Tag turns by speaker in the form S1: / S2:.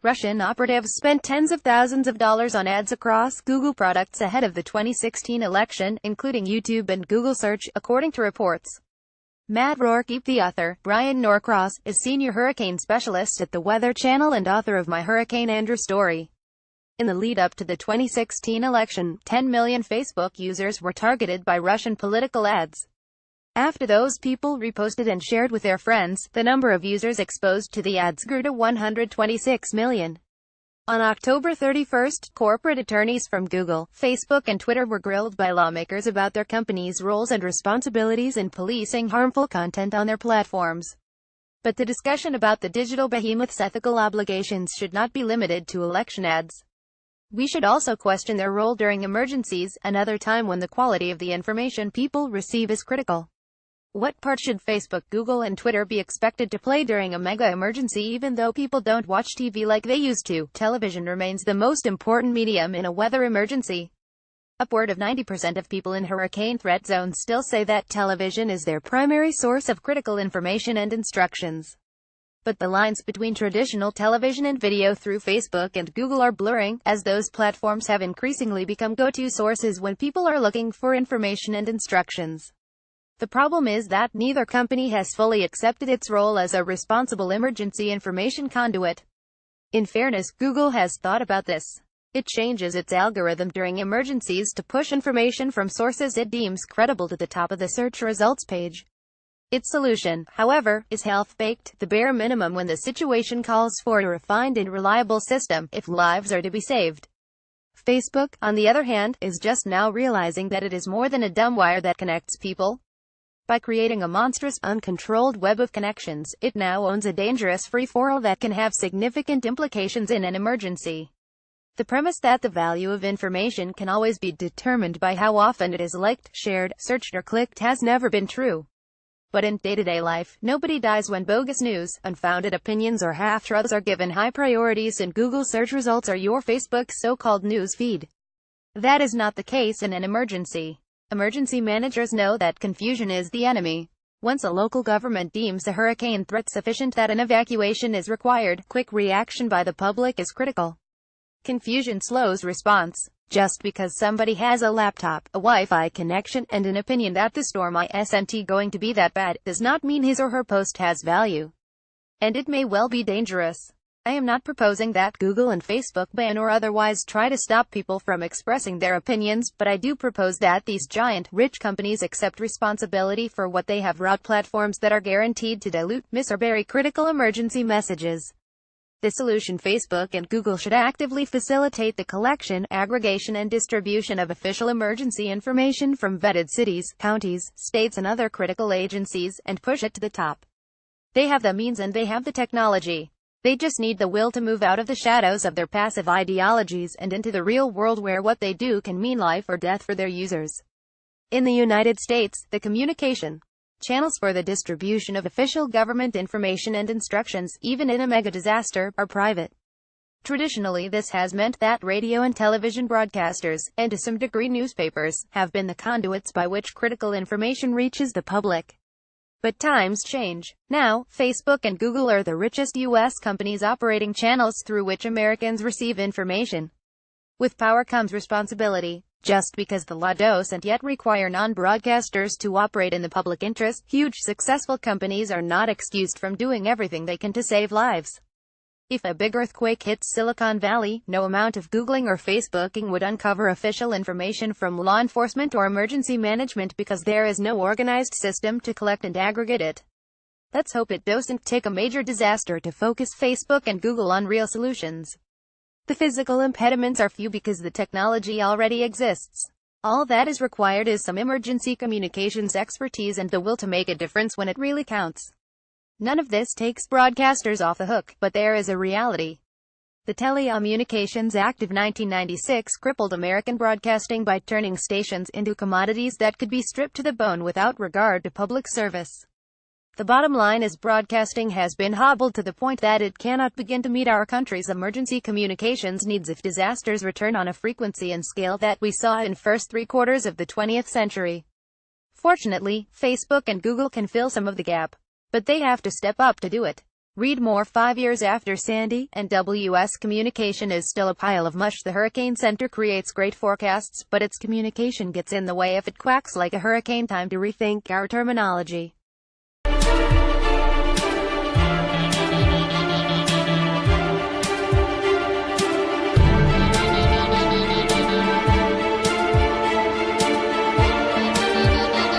S1: Russian operatives spent tens of thousands of dollars on ads across Google products ahead of the 2016 election, including YouTube and Google Search, according to reports. Matt Rourke, the author, Brian Norcross, is senior hurricane specialist at the Weather Channel and author of My Hurricane Andrew story. In the lead-up to the 2016 election, 10 million Facebook users were targeted by Russian political ads. After those people reposted and shared with their friends, the number of users exposed to the ads grew to 126 million. On October 31, corporate attorneys from Google, Facebook and Twitter were grilled by lawmakers about their companies' roles and responsibilities in policing harmful content on their platforms. But the discussion about the digital behemoth's ethical obligations should not be limited to election ads. We should also question their role during emergencies, another time when the quality of the information people receive is critical. What part should Facebook, Google, and Twitter be expected to play during a mega emergency? Even though people don't watch TV like they used to, television remains the most important medium in a weather emergency. Upward of 90% of people in hurricane threat zones still say that television is their primary source of critical information and instructions. But the lines between traditional television and video through Facebook and Google are blurring, as those platforms have increasingly become go-to sources when people are looking for information and instructions. The problem is that neither company has fully accepted its role as a responsible emergency information conduit. In fairness, Google has thought about this. It changes its algorithm during emergencies to push information from sources it deems credible to the top of the search results page. Its solution, however, is half-baked, the bare minimum when the situation calls for a refined and reliable system, if lives are to be saved. Facebook, on the other hand, is just now realizing that it is more than a dumb wire that connects people. By creating a monstrous, uncontrolled web of connections, it now owns a dangerous free-for-all that can have significant implications in an emergency. The premise that the value of information can always be determined by how often it is liked, shared, searched, or clicked has never been true. But in day-to-day life, nobody dies when bogus news, unfounded opinions, or half-truths are given high priorities and Google search results are your Facebook's so-called news feed. That is not the case in an emergency. Emergency managers know that confusion is the enemy. Once a local government deems a hurricane threat sufficient that an evacuation is required, quick reaction by the public is critical. Confusion slows response. Just because somebody has a laptop, a Wi-Fi connection, and an opinion that the storm isn't going to be that bad, does not mean his or her post has value. And it may well be dangerous. I am not proposing that Google and Facebook ban or otherwise try to stop people from expressing their opinions, but I do propose that these giant, rich companies accept responsibility for what they have wrought platforms that are guaranteed to dilute, miss, or bury critical emergency messages. The solution: Facebook and Google should actively facilitate the collection, aggregation, and distribution of official emergency information from vetted cities, counties, states, and other critical agencies, and push it to the top. They have the means and they have the technology. They just need the will to move out of the shadows of their passive ideologies and into the real world where what they do can mean life or death for their users. In the United States, the communication channels for the distribution of official government information and instructions, even in a mega disaster, are private. Traditionally, this has meant that radio and television broadcasters, and to some degree newspapers, have been the conduits by which critical information reaches the public. But times change. Now, Facebook and Google are the richest U.S. companies operating channels through which Americans receive information. With power comes responsibility. Just because the law doesn't yet require non-broadcasters to operate in the public interest, huge successful companies are not excused from doing everything they can to save lives. If a big earthquake hits Silicon Valley, no amount of Googling or Facebooking would uncover official information from law enforcement or emergency management because there is no organized system to collect and aggregate it. Let's hope it doesn't take a major disaster to focus Facebook and Google on real solutions. The physical impediments are few because the technology already exists. All that is required is some emergency communications expertise and the will to make a difference when it really counts. None of this takes broadcasters off the hook, but there is a reality. The Telecommunications Act of 1996 crippled American broadcasting by turning stations into commodities that could be stripped to the bone without regard to public service. The bottom line is broadcasting has been hobbled to the point that it cannot begin to meet our country's emergency communications needs if disasters return on a frequency and scale that we saw in first 3/4 of the 20th century. Fortunately, Facebook and Google can fill some of the gap. But they have to step up to do it. Read more. 5 years after Sandy, and NWS communication is still a pile of mush. The Hurricane Center creates great forecasts, but its communication gets in the way if it quacks like a hurricane. Time to rethink our terminology.